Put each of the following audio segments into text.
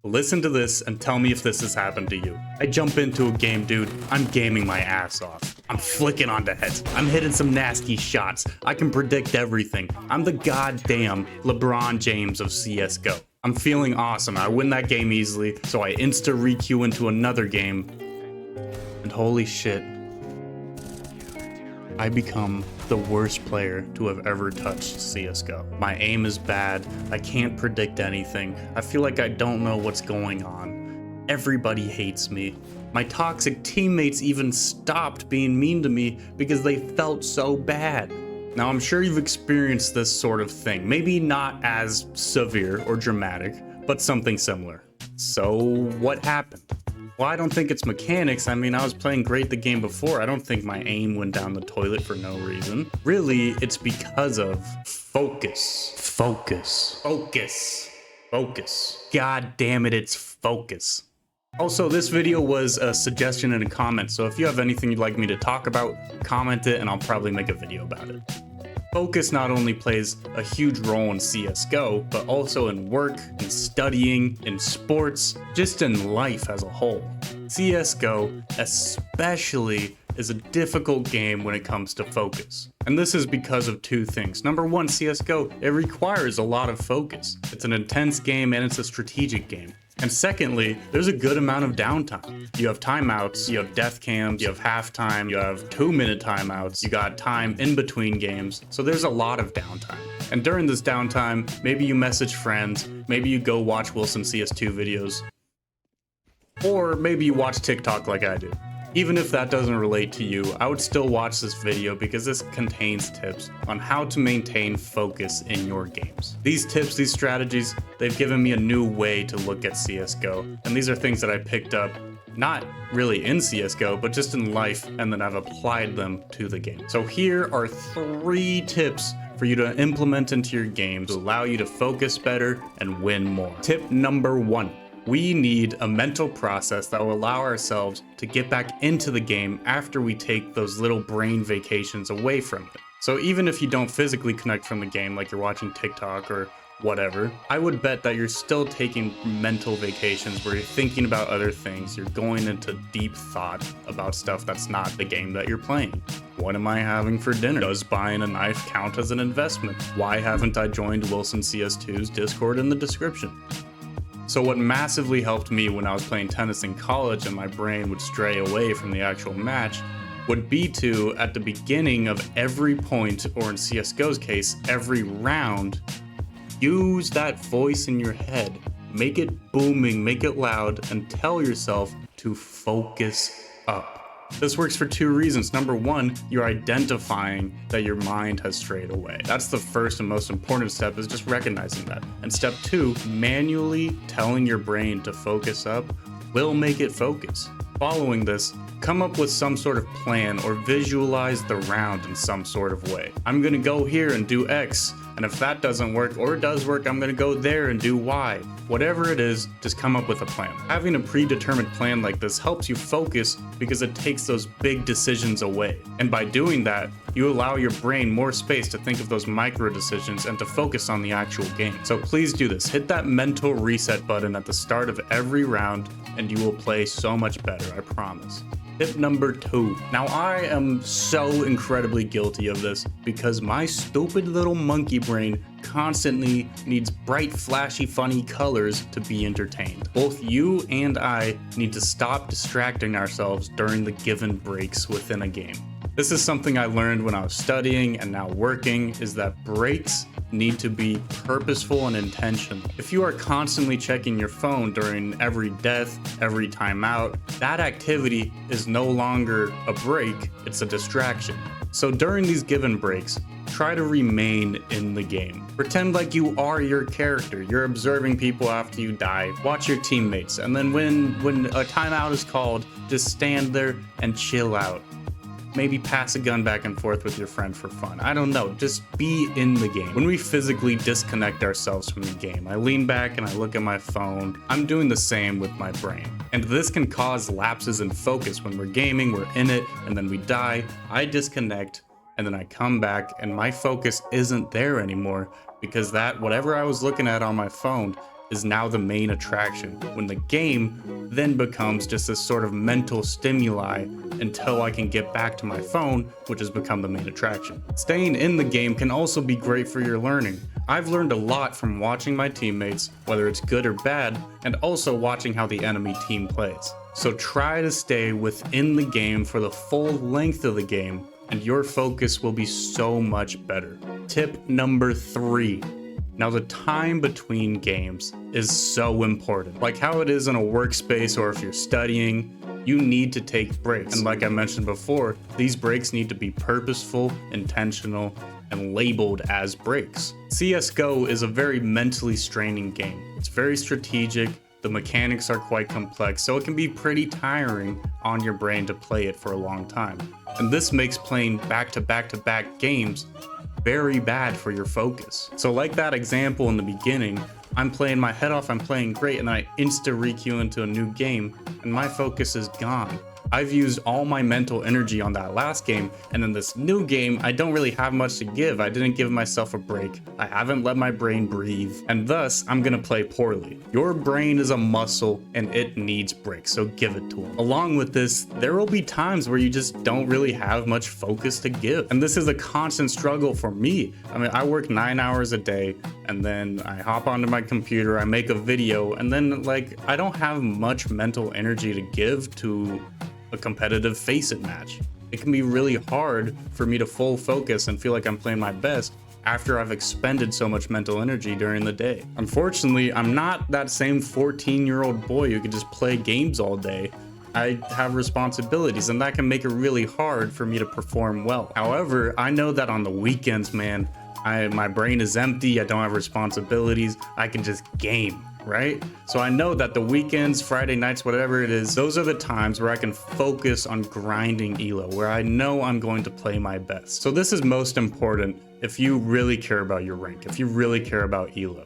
Listen to this and tell me if this has happened to you. I jump into a game, dude. I'm gaming my ass off. I'm flicking onto heads. I'm hitting some nasty shots. I can predict everything. I'm the goddamn LeBron James of CSGO. I'm feeling awesome. I win that game easily, so I insta-requeue into another game. And holy shit, I become the worst player to have ever touched CSGO. My aim is bad. I can't predict anything. I feel like I don't know what's going on. Everybody hates me. My toxic teammates even stopped being mean to me because they felt so bad. Now, I'm sure you've experienced this sort of thing. Maybe not as severe or dramatic, but something similar. So what happened? Well, I don't think it's mechanics. I mean, I was playing great the game before. I don't think my aim went down the toilet for no reason. Really, it's because of focus. Focus. Focus. Focus. God damn it, it's focus. Also, this video was a suggestion in a comment, so if you have anything you'd like me to talk about, comment it and I'll probably make a video about it. Focus not only plays a huge role in CSGO, but also in work, in studying, in sports, just in life as a whole. CSGO, especially, is a difficult game when it comes to focus. And this is because of two things. Number one, CSGO, it requires a lot of focus. It's an intense game and it's a strategic game. And secondly, there's a good amount of downtime. You have timeouts, you have death cams, you have halftime, you have 2-minute timeouts, you got time in between games. So there's a lot of downtime. And during this downtime, maybe you message friends, maybe you go watch Wilson CS2 videos, or maybe you watch TikTok like I do. Even if that doesn't relate to you, I would still watch this video because this contains tips on how to maintain focus in your games. These tips, these strategies, they've given me a new way to look at CSGO. And these are things that I picked up, not really in CSGO, but just in life, and then I've applied them to the game. So here are 3 tips for you to implement into your game to allow you to focus better and win more. Tip number 1. We need a mental process that will allow ourselves to get back into the game after we take those little brain vacations away from it. So even if you don't physically connect from the game, like you're watching TikTok or whatever, I would bet that you're still taking mental vacations where you're thinking about other things. You're going into deep thought about stuff that's not the game that you're playing. What am I having for dinner? Does buying a knife count as an investment? Why haven't I joined Wilson CS2's Discord in the description? So what massively helped me when I was playing tennis in college and my brain would stray away from the actual match would be to, at the beginning of every point, or in CSGO's case, every round, use that voice in your head. Make it booming, make it loud, and tell yourself to focus up. This works for 2 reasons. Number 1, you're identifying that your mind has strayed away. That's the first and most important step, is just recognizing that. And step 2, manually telling your brain to focus up will make it focus. Following this, come up with some sort of plan or visualize the round in some sort of way. I'm gonna go here and do X, and if that doesn't work, or it does work, I'm gonna go there and do Y. Whatever it is, just come up with a plan. Having a predetermined plan like this helps you focus because it takes those big decisions away. And by doing that, you allow your brain more space to think of those micro decisions and to focus on the actual game. So please do this. Hit that mental reset button at the start of every round and you will play so much better, I promise. Tip number 2. Now I am so incredibly guilty of this because my stupid little monkey brain constantly needs bright, flashy, funny colors to be entertained. Both you and I need to stop distracting ourselves during the given breaks within a game. This is something I learned when I was studying and now working, is that breaks need to be purposeful and intentional. If you are constantly checking your phone during every death, every timeout, that activity is no longer a break, it's a distraction. So during these given breaks, try to remain in the game. Pretend like you are your character. You're observing people after you die. Watch your teammates. And then when a timeout is called, just stand there and chill out. Maybe pass a gun back and forth with your friend for fun. I don't know, just be in the game. When we physically disconnect ourselves from the game, I lean back and I look at my phone. I'm doing the same with my brain. And this can cause lapses in focus. When we're gaming, we're in it, and then we die. I disconnect, and then I come back, and my focus isn't there anymore because that, whatever I was looking at on my phone, is now the main attraction, when the game then becomes just this sort of mental stimuli until I can get back to my phone, which has become the main attraction. Staying in the game can also be great for your learning. I've learned a lot from watching my teammates, whether it's good or bad, and also watching how the enemy team plays. So try to stay within the game for the full length of the game, and your focus will be so much better. Tip number 3. Now, the time between games is so important. Like how it is in a workspace or if you're studying, you need to take breaks. And like I mentioned before, these breaks need to be purposeful, intentional, and labeled as breaks. CSGO is a very mentally straining game. It's very strategic. The mechanics are quite complex, so it can be pretty tiring on your brain to play it for a long time. And this makes playing back-to-back-to-back games very bad for your focus. So like that example in the beginning, I'm playing my head off, I'm playing great, and then I insta-requeue into a new game, and my focus is gone. I've used all my mental energy on that last game, and in this new game, I don't really have much to give. I didn't give myself a break. I haven't let my brain breathe, and thus, I'm gonna play poorly. Your brain is a muscle, and it needs breaks, so give it to it. Along with this, there will be times where you just don't really have much focus to give, and this is a constant struggle for me. I mean, I work 9 hours a day, and then I hop onto my computer, I make a video, and then like, I don't have much mental energy to give to a competitive face-it match. It can be really hard for me to full focus and feel like I'm playing my best after I've expended so much mental energy during the day. Unfortunately, I'm not that same 14-year-old boy who can just play games all day. I have responsibilities, and that can make it really hard for me to perform well. However, I know that on the weekends, man, my brain is empty, I don't have responsibilities, I can just game. Right? So I know that the weekends, Friday nights, whatever it is, those are the times where I can focus on grinding ELO, where I know I'm going to play my best. So this is most important if you really care about your rank, if you really care about ELO.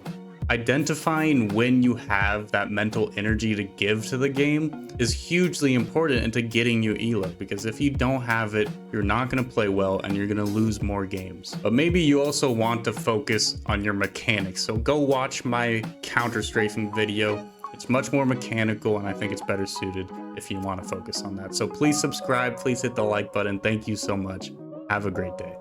Identifying when you have that mental energy to give to the game is hugely important into getting you ELO, because if you don't have it, you're not going to play well and you're going to lose more games. But maybe you also want to focus on your mechanics, so go watch my counter-strafing video. It's much more mechanical, and I think it's better suited if you want to focus on that. So please subscribe, please hit the like button. Thank you so much. Have a great day.